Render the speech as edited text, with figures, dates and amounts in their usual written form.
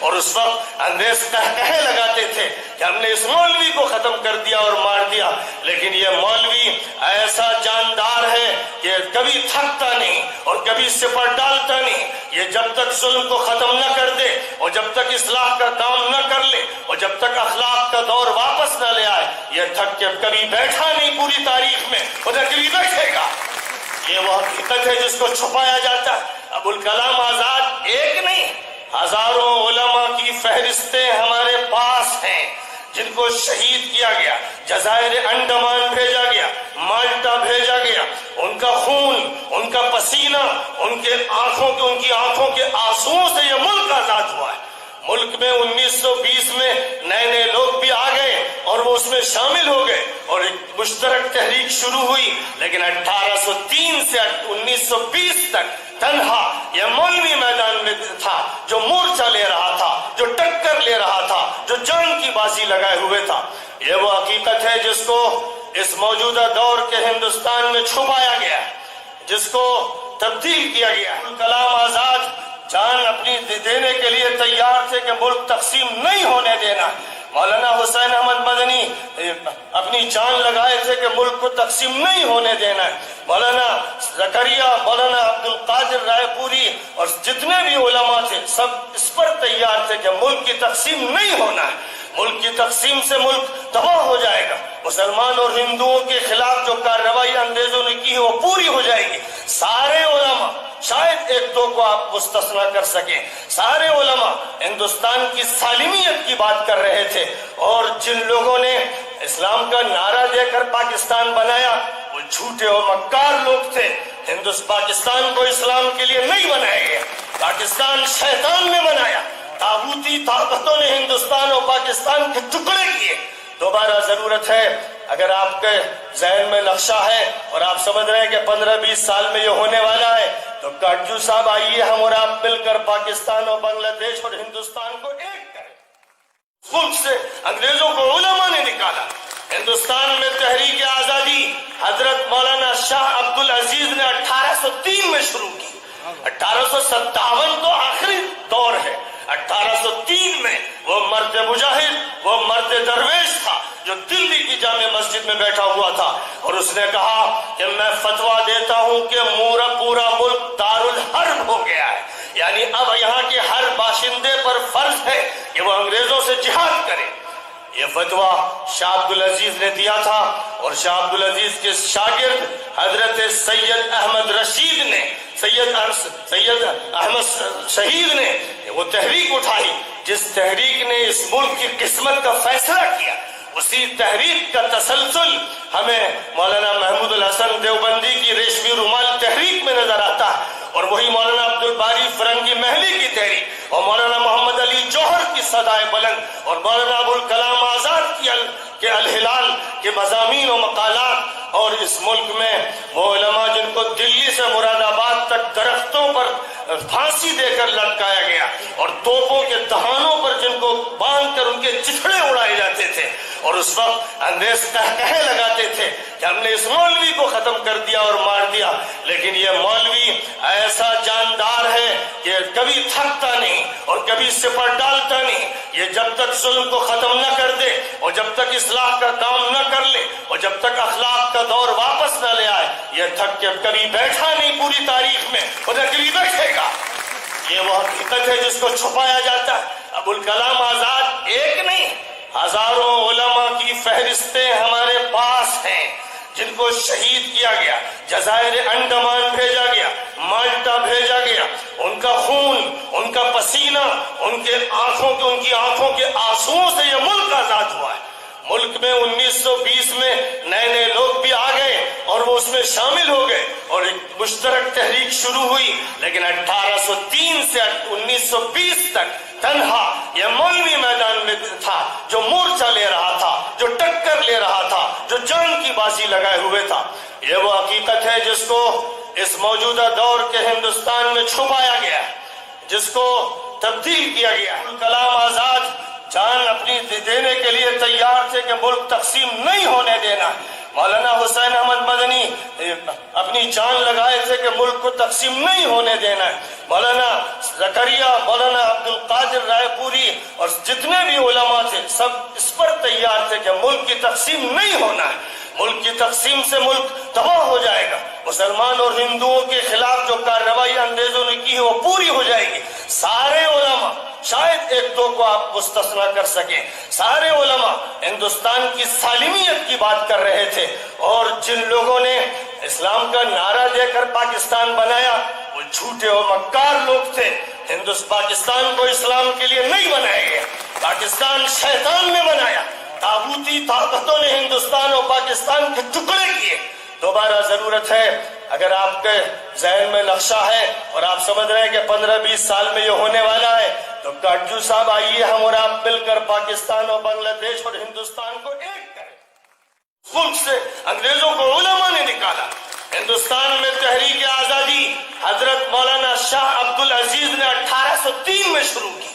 اور اس وقت انگریز کہنے لگاتے تھے کہ ہم نے اس مولوی کو ختم کر دیا اور مار دیا، لیکن یہ مولوی ایسا جاندار ہے کہ کبھی تھکتا نہیں اور کبھی سپر ڈالتا نہیں۔ یہ جب تک ظلم کو ختم نہ کر دے اور جب تک اصلاح کا کام نہ کر لے اور جب تک اخلاق کا دور واپس نہ لے آئے، یہ تھک کے کبھی بیٹھا نہیں پوری تاریخ میں اور نہ کبھی بیٹھے گا۔ یہ وہ حقیقت ہے جس کو چھپایا جاتا ہے۔ ابوالکلام آزاد ایک نہیں، ہزاروں علماء کی فہرستیں ہمارے پاس ہیں جن کو شہید کیا گیا، جزائر انڈمان بھیجا گیا، مالٹا بھیجا گیا، ان کا خون، ان کا پسینہ، ان کی آنکھوں کے آنسوؤں سے یہ ملک آزاد ہوا ہے۔ ملک میں 1920 میں نئے نئے لوگ بھی آ گئے اور وہ اس میں شامل ہو گئے اور ایک مشترک تحریک شروع ہوئی، لیکن 1803 سے 1920 تک تنہا یہ مولوی میدان میں تھا جو مورچہ لے رہا تھا، جو ٹکر لے رہا تھا، جو جان کی بازی لگائے ہوئے تھا۔ یہ وہ حقیقت ہے جس کو اس موجودہ دور کے ہندوستان میں چھپایا گیا ہے، جس کو تبدیل کیا گیا ہے۔ کلام آزاد جان اپنی دینے کے لیے تیار تھے کہ ملک تقسیم نہیں ہونے دینا۔ مولانا حسین احمد مدنی اپنی جان لگائے تھے کہ ملک کو تقسیم نہیں ہونے دینا ہے۔ مولانا زکریا، مولانا عبد القادر رائے پوری اور جتنے بھی علماء تھے سب اس پر تیار تھے کہ ملک کی تقسیم نہیں ہونا ہے۔ ملک کی تقسیم سے ملک تباہ ہو جائے گا، مسلمان اور ہندوؤں کے خلاف جو کارروائی انگریزوں نے کی وہ پوری ہو جائے گی۔ سارے علماء، شاید ایک دو کو آپ مستثنا کر سکیں، سارے علماء ہندوستان کی سالمیت کی بات کر رہے تھے، اور جن لوگوں نے اسلام کا نعرہ دے کر پاکستان بنایا وہ جھوٹے اور مکار لوگ تھے۔ پاکستان کو اسلام کے لیے نہیں بنایا گیا، پاکستان شیطان نے بنایا۔ طاغوتی طاقتوں نے ہندوستان اور پاکستان کے ٹکڑے کیے۔ دوبارہ ضرورت ہے، اگر آپ کے ذہن میں نقشہ ہے اور آپ سمجھ رہے ہیں کہ 15-20 سال میں یہ ہونے والا ہے، تو کاٹجو صاحب آئیے ہم اور آپ مل کر پاکستان اور بنگلہ دیش اور ہندوستان کو ایک کریں۔ ملک سے انگریزوں کو علماء نے نکالا۔ ہندوستان میں تحریک آزادی حضرت مولانا شاہ عبد العزیز نے 1803 میں شروع کی۔ 1857 تو آخری دور ہے۔ 1803 میں وہ مرد مجاہد، وہ مرد درویش تھا جو دلی کی جامع مسجد میں بیٹھا ہوا تھا، اور اس نے کہا کہ میں فتویٰ دیتا ہوں کہ پورا ملک دارالحرب ہو گیا ہے، یعنی اب یہاں کے ہر باشندے پر فرض ہے کہ وہ انگریزوں سے جہاد کرے۔ یہ فتویٰ شاہ عبد العزیز نے دیا تھا، اور شاہ عبد العزیز کے شاگرد حضرت سید احمد رشید نے، سید احمد شہید نے وہ تحریک اٹھائی، جس تحریک نے اس ملک کی قسمت کا فیصلہ کیا۔ اسی تحریک کا تسلسل ہمیں مولانا محمود الحسن دیوبندی کی ریشمی رومال تحریک میں نظر آتا ہے، اور وہی مولانا عبد الباری فرنگی محلی کی تحریک، اور مولانا محمد علی جوہر کی صدائے بلند، اور مولانا ابوالکلام آزاد کے الہلال کے مضامین و مقالات۔ اور اس ملک میں وہ علماء جن کو دلی سے مراد آباد تک درختوں پر پھانسی دے کر لٹکایا گیا، اور توپوں کے دہانوں پر جن کو باندھ کر ان کے چتھڑے اڑائے جاتے تھے، اور اس وقت انگریز کہنے لگاتے تھے کہ ہم نے اس مولوی کو ختم کر دیا اور مار دیا، لیکن یہ مولوی ایسا جاندار ہے کہ کبھی تھکتا نہیں اور کبھی سپر ڈالتا نہیں۔ یہ جب تک ظلم کو ختم نہ کر دے اور جب تک اصلاح کا کام نہ کر لے اور جب تک اخلاق کا دور واپس نہ لے آئے، یہ تھک کے کبھی بیٹھا نہیں پوری تاریخ میں اور نہ کبھی بیٹھے گا۔ یہ وہ حقیقت ہے جس کو چھپایا جاتا ہے۔ ابوالکلام آزاد ایک نہیں، ہزاروں علماء کی فہرستیں ہمارے پاس ہیں جن کو شہید کیا گیا، جزائر انڈمان بھیجا گیا، مالٹا بھیجا گیا، ان کا خون، ان کا پسینہ، ان کی آنکھوں کے آنسوؤں سے یہ ملک آزاد ہوا ہے۔ ملک میں 1920 میں نئے نئے لوگ بھی آ گئے اور وہ اس میں شامل ہو گئے اور ایک مشترک تحریک شروع ہوئی، لیکن 1803 سے 1920 تک تنہا یہ مولوی میدان میں تھا جو مورچہ لے رہا تھا، جو ٹکر لے رہا تھا، جو جان کی بازی لگائے ہوئے تھا۔ یہ وہ حقیقت ہے جس کو اس موجودہ دور کے ہندوستان میں چھپایا گیا ہے، جس کو تبدیل کیا گیا ہے۔ کلام آزاد جان اپنی دینے کے لیے تیار تھے کہ ملک تقسیم نہیں ہونے دینا، مولانا حسین احمد مدنی اپنی جان لگائے تھے کہ ملک کو تقسیم نہیں ہونے دینا ہے. مولانا زکریا، مولانا عبد القادر رائے پوری اور جتنے بھی علماء تھے سب اس پر تیار تھے کہ ملک کی تقسیم نہیں ہونا ہے. ملک کی تقسیم سے ملک تباہ ہو جائے گا. مسلمان اور ہندوؤں کے خلاف جو کارروائی انگریزوں نے کی ہے وہ پوری ہو جائے گی. سارے علماء، شاید ایک دو کو آپ مستثنا کر سکیں، سارے علماء ہندوستان کی سالمیت کی بات کر رہے تھے. اور جن لوگوں نے اسلام کا نعرہ دے کر پاکستان بنایا وہ جھوٹے اور مکار لوگ تھے. پاکستان کو اسلام کے لیے نہیں بنایا گیا، پاکستان شیطان نے بنایا. طاغوتی طاقتوں نے ہندوستان اور پاکستان کے ٹکڑے کیے. دوبارہ ضرورت ہے، اگر آپ کے ذہن میں نقشہ ہے اور آپ سمجھ رہے ہیں کہ 15-20 سال میں یہ ہونے والا ہے، تو کاٹجو صاحب آئیے ہم اور آپ مل کر پاکستان اور بنگلہ دیش اور ہندوستان کو ایک کریں. ملک سے انگریزوں کو علماء نے نکالا. ہندوستان میں تحریک آزادی حضرت مولانا شاہ عبد العزیز نے 1803 میں شروع کی.